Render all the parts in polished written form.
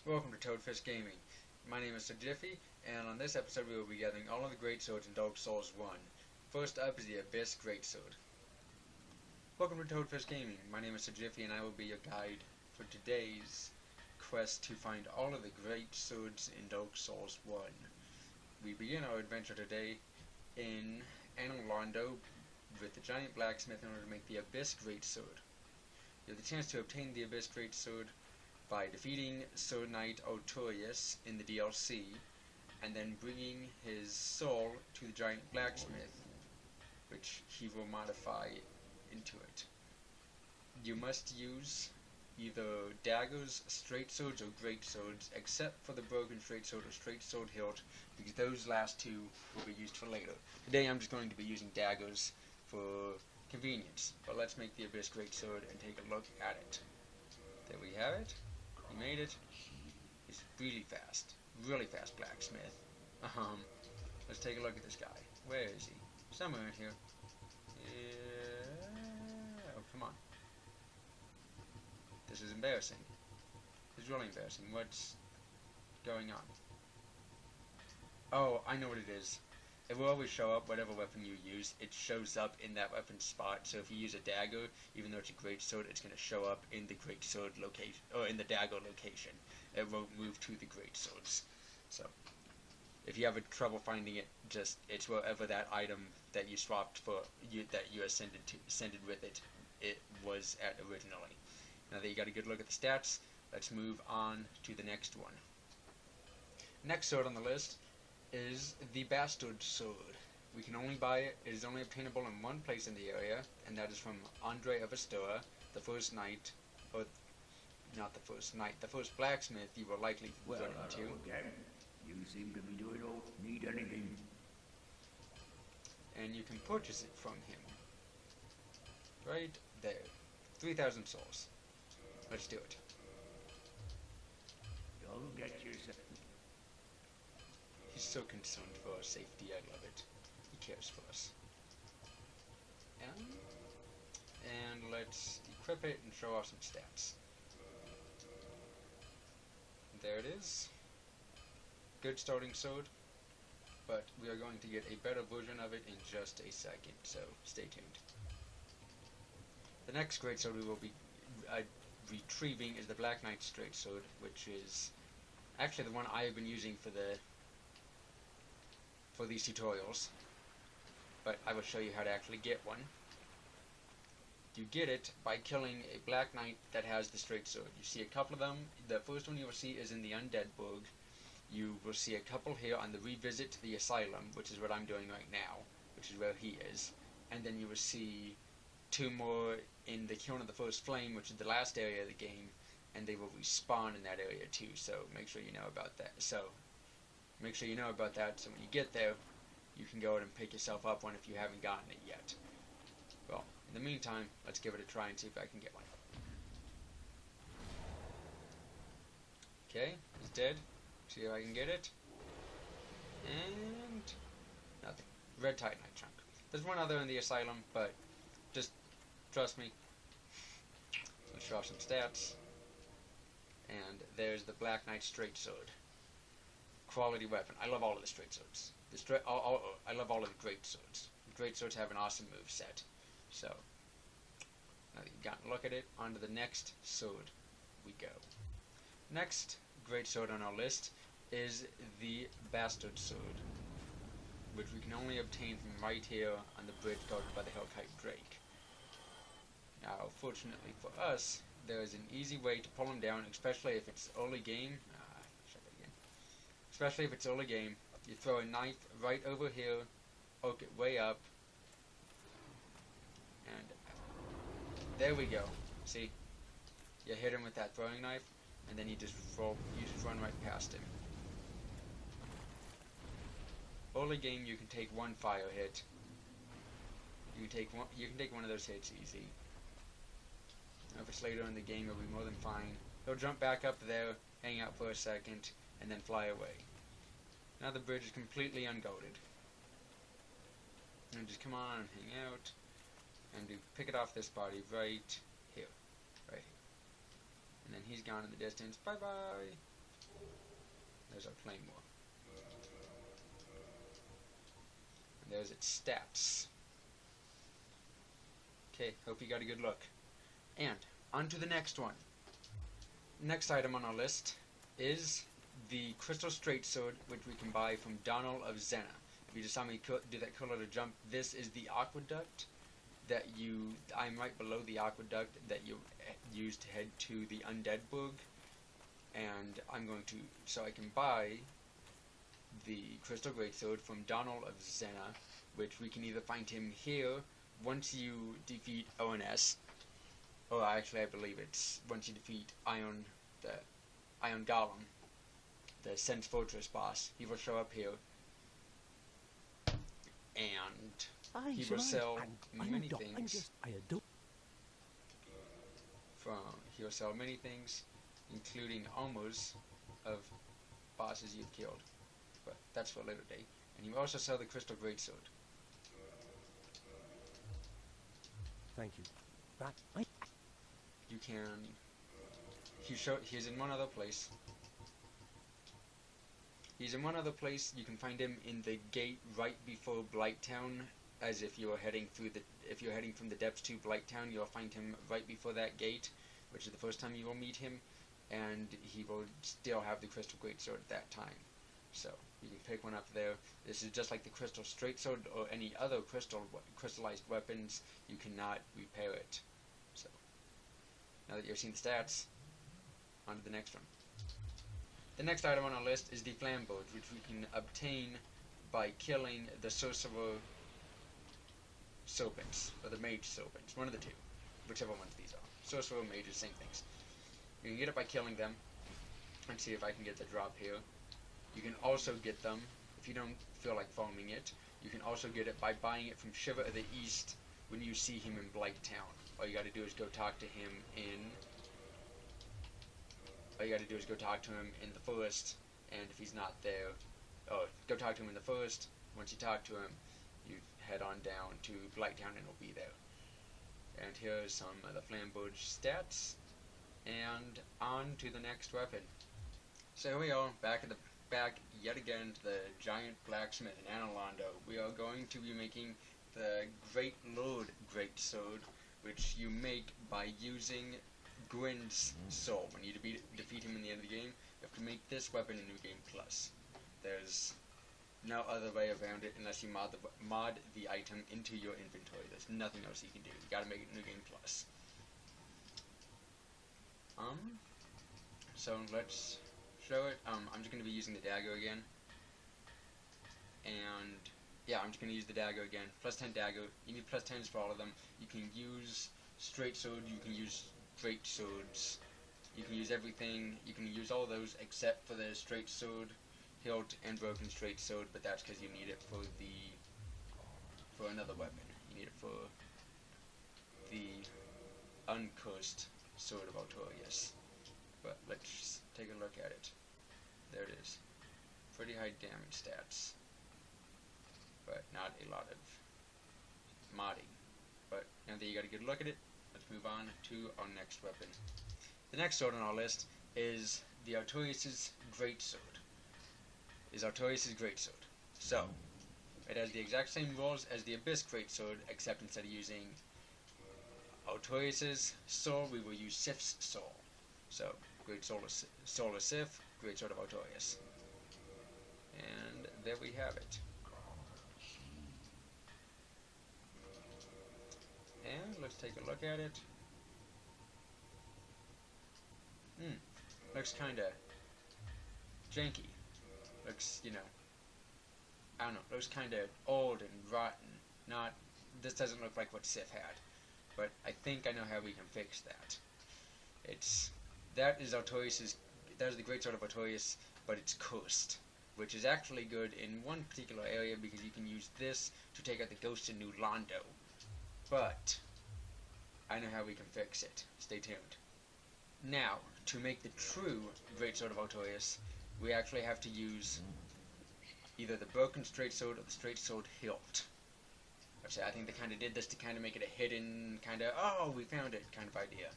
Welcome to Toadfish Gaming. My name is SirJiffy, and on this episode we will be gathering all of the Great Swords in Dark Souls 1. First up is the Abyss Greatsword. Welcome to Toadfish Gaming. My name is SirJiffy, and I will be your guide for today's quest to find all of the Great Swords in Dark Souls 1. We begin our adventure today in Analondo with the giant blacksmith in order to make the Abyss Greatsword. You have the chance to obtain the Abyss Greatsword by defeating Serpent Artorias in the DLC, and then bringing his soul to the giant blacksmith, which he will modify into it. You must use either daggers, straight swords, or great swords, except for the broken straight sword or straight sword hilt, because those last two will be used for later. Today I'm just going to be using daggers for convenience, but let's make the Abyss Greatsword and take a look at it. There we have it. He made it. He's really fast blacksmith. Let's take a look at this guy. Where is he? Somewhere in here. Oh, come on. This is embarrassing. This is really embarrassing. What's going on? Oh, I know what it is. It will always show up, whatever weapon you use, it shows up in that weapon spot. So if you use a dagger, even though it's a great sword, it's going to show up in the great sword location, or in the dagger location. It won't move to the great swords. So if you have trouble finding it, it's wherever that item that you swapped for, that you ascended with it was at originally. Now that you got a good look at the stats, let's move on to the next one. Next sword on the list is the Bastard Sword. We can only buy it. It is only obtainable in one place in the area, and that is from Andre of Astora, the first knight, or not the first knight, the first blacksmith you will likely run into. Okay. You seem to be doing all need anything. And you can purchase it from him. Right there. 3,000 souls. Let's do it. You'll get yourself. He's so concerned for our safety, I love it. He cares for us. And let's equip it and show off some stats. There it is. Good starting sword, but we are going to get a better version of it in just a second, so stay tuned. The next great sword we will be retrieving is the Black Knight's straight sword, which is actually the one I have been using for these tutorials, but I will show you how to actually get one. You get it by killing a Black Knight that has the straight sword. You see a couple of them. The first one you will see is in the Undead Burg. You will see a couple here on the Revisit to the Asylum, which is what I'm doing right now, which is where he is. And then you will see two more in the Kiln of the First Flame, which is the last area of the game, and they will respawn in that area too, so make sure you know about that. So when you get there, you can go out and pick yourself up one if you haven't gotten it yet. Well, in the meantime, let's give it a try and see if I can get one. Okay, it's dead. See if I can get it. And nothing. Red Titanite chunk. There's one other in the Asylum, but just trust me. Let's show off some stats. And there's the Black Knight straight sword. Quality weapon. I love all of the straight swords. I love all of the great swords. The great swords have an awesome move set. So, now that you've gotten a look at it, on to the next sword we go. Next great sword on our list is the Bastard Sword, which we can only obtain from right here on the bridge guarded by the Hellkite Drake. Now, fortunately for us, there is an easy way to pull him down, especially if it's early game. Especially if it's early game, you throw a knife right over here, poke it way up, and there we go. See, you hit him with that throwing knife, and then you just run right past him. Early game, you can take one fire hit. You can take one of those hits easy. If it's later in the game, you'll be more than fine. He'll jump back up there, hang out for a second, and then fly away. Now the bridge is completely unguarded. And just come on and hang out, and pick it off this body right here. And then he's gone in the distance. Bye-bye. There's our Claymore. And there's its stats. Okay, hope you got a good look. And on to the next one. Next item on our list is the Crystal Straight Sword, which we can buy from Donald of Zena. If you just saw me do that cool little jump, this is the aqueduct that I'm right below the aqueduct that you use to head to the Undead Bug. And so I can buy the Crystal Greatsword from Donald of Zena, which we can either find him here once you defeat ONS, or actually I believe it's once you defeat the Iron Golem, the Sense Fortress boss. He will show up here, and he will sell many things. He'll sell many things, including armors of bosses you've killed, but that's for a later day. And he will also sell the Crystal Greatsword. Thank you. You can. He's in one other place. He's in one other place. You can find him in the gate right before Blighttown. As if you're heading from the depths to Blighttown, you'll find him right before that gate, which is the first time you will meet him. And he will still have the Crystal Greatsword at that time. So you can pick one up there. This is just like the Crystal Straight Sword or any other crystallized weapons. You cannot repair it. So now that you've seen the stats, on to the next one. The next item on our list is the Flamberge, which we can obtain by killing the Sorcerer Serpents, or the Mage Serpents, one of the two, whichever ones these are. Sorcerer, Mages, same things. You can get it by killing them. Let's see if I can get the drop here. You can also get them, if you don't feel like farming it, you can also get it by buying it from Shiver of the East when you see him in Blighttown. All you gotta do is go talk to him in the forest, and if he's not there, go talk to him in the forest. Once you talk to him, you head on down to Blighttown and he'll be there. And here's some of the Flamberge stats, and on to the next weapon. So here we are, back yet again to the giant blacksmith in Analondo. We are going to be making the Great Lord Greatsword, which you make by using Gwyn's soul. When you defeat him in the end of the game, you have to make this weapon in New Game Plus. There's no other way around it unless you mod the item into your inventory. There's nothing else you can do. You gotta make it New Game Plus. So let's show it. I'm just gonna be using the dagger again. And yeah, I'm just gonna use the dagger again. Plus 10 dagger. You need plus 10s for all of them. You can use straight sword, you can use straight swords, you can use everything. You can use all those except for the straight sword, hilt, and broken straight sword, but that's because you need it for another weapon. You need it for the uncursed Sword of Artorias. But let's take a look at it. There it is. Pretty high damage stats, but not a lot of modding. But now that you got a good look at it, let's move on to our next weapon. The next sword on our list is the Artorias' Greatsword. So, it has the exact same rules as the Abyss Greatsword, except instead of using Artorias' soul, we will use Sif's soul. So, Great Soul of Sif, Greatsword of Artorias. And there we have it. And let's take a look at it. Looks kinda janky. Looks, I don't know, looks kinda old and rotten. This doesn't look like what Sif had. But I think I know how we can fix that. That is the Greatsword of Artorias, but it's cursed, which is actually good in one particular area because you can use this to take out the ghosts in New Londo. But I know how we can fix it. Stay tuned. Now, to make the true Greatsword of Artorias, we actually have to use either the broken straight sword or the straight sword hilt. Actually, I think they kind of did this to kind of make it a hidden kind of, oh, we found it kind of idea.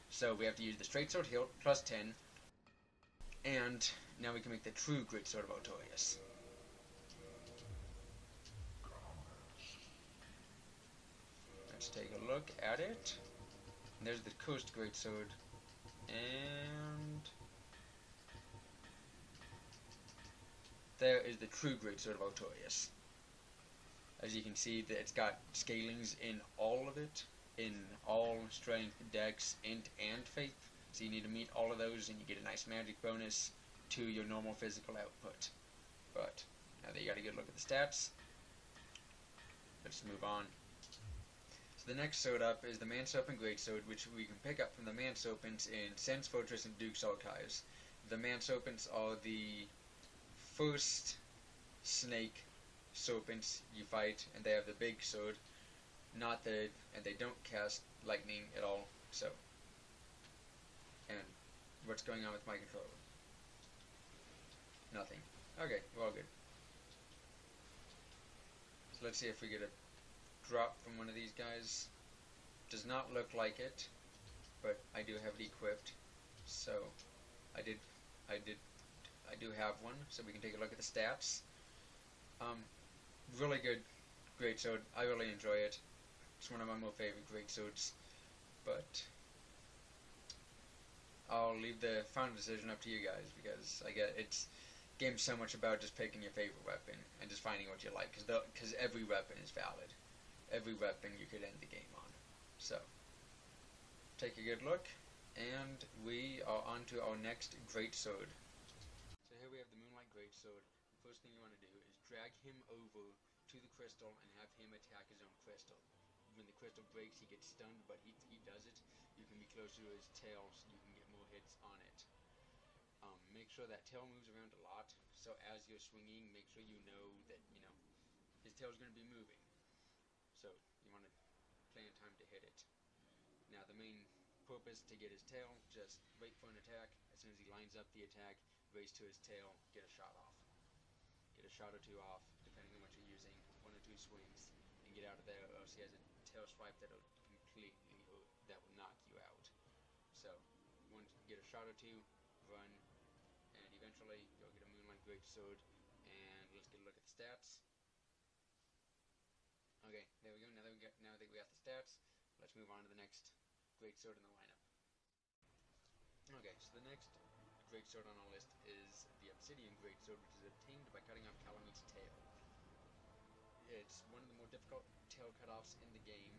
So we have to use the straight sword hilt plus 10, And now we can make the true Greatsword of Artorias. Let's take a look at it. And there's the Coast Greatsword. And there is the true Greatsword of Artorias. As you can see, that it's got scalings in all of it, in all strength, dex, int, and faith. So you need to meet all of those, and you get a nice magic bonus to your normal physical output. But now that you got a good look at the stats, let's move on. So the next sword up is the Serpent Greatsword, which we can pick up from the Serpents in Sen's Fortress and Duke's Archives. The Serpents are the first snake serpents you fight, and they have the big sword, and they don't cast lightning at all. So, and what's going on with my controller? Nothing. Okay, we're all good. So let's see if we get a drop from one of these guys. Does not look like it, but I do have it equipped. So I do have one, so we can take a look at the stats. Really good Greatsword. I really enjoy it. It's one of my more favorite Greatswords. But I'll leave the final decision up to you guys, because game's so much about just picking your favorite weapon and just finding what you like, because every weapon is valid. Every weapon you could end the game on. So take a good look, and we are on to our next Greatsword. So here we have the Moonlight Greatsword. The first thing you want to do is drag him over to the crystal and have him attack his own crystal. When the crystal breaks, he gets stunned, but he does it. You can be closer to his tail so you can get more hits on it. Make sure that tail moves around a lot, so as you're swinging, make sure you know that, his tail's going to be moving. So you want to plan time to hit it. Now the main purpose to get his tail, just wait for an attack. As soon as he lines up the attack, race to his tail, get a shot off. Get a shot or two off, depending on what you're using, 1 or 2 swings, and get out of there, or else he has a tail swipe that'll knock you out. So, once you get a shot or two, run, and eventually you'll get a Moonlight Greatsword. And let's get a look at the stats. Okay, there we go. Now that we got the stats, let's move on to the next Greatsword in the lineup. Okay, so the next Greatsword on our list is the Obsidian Greatsword, which is obtained by cutting off Calamite's tail. It's one of the more difficult tail cutoffs in the game,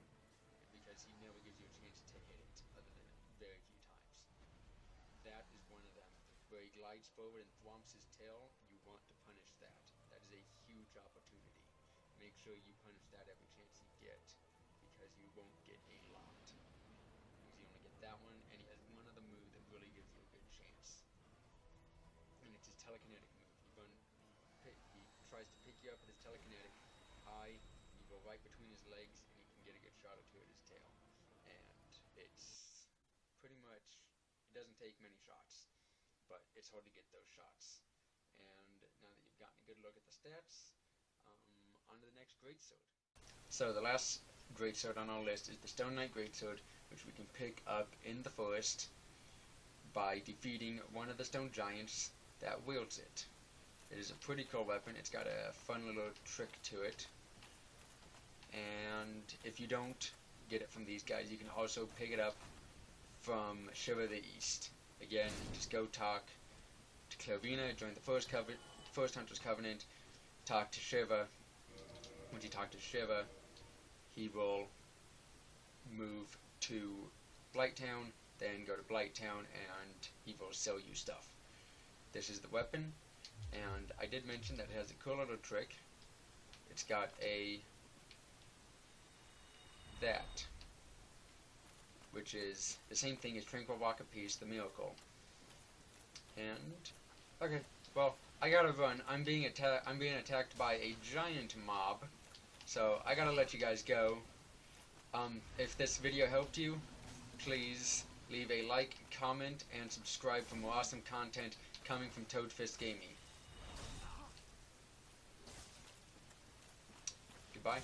because he never gives you a chance to hit it, other than very few times. That is one of them. Where he glides forward and thwomps his tail, you want to punish that. That is a huge opportunity. Make sure you punish that every chance you get, because you won't get a lot. Because you only get that one, and he has one other move that really gives you a good chance. And it's his telekinetic move. He tries to pick you up with his telekinetic eye, you go right between his legs, and you can get a good shot or two at his tail. And it's pretty much, it doesn't take many shots, but it's hard to get those shots. And now that you've gotten a good look at the stats, on to the next Greatsword. So the last Greatsword on our list is the Stone Knight Greatsword, which we can pick up in the forest by defeating one of the stone giants that wields it. It is a pretty cool weapon. It's got a fun little trick to it. And if you don't get it from these guys, you can also pick it up from Shiva the East. Again, just go talk to Clovina, join the first Hunter's Covenant, talk to Shiva. Once you talk to Shiva, he will move to Blighttown, then go to Blighttown, and he will sell you stuff. This is the weapon, and I did mention that it has a cool little trick. It's got that, which is the same thing as Tranquil Walk of Peace, the Miracle. And okay, well, I gotta run. I'm being attacked by a giant mob, so I gotta let you guys go. If this video helped you, please leave a like, comment, and subscribe for more awesome content coming from Toadfist Gaming. Goodbye.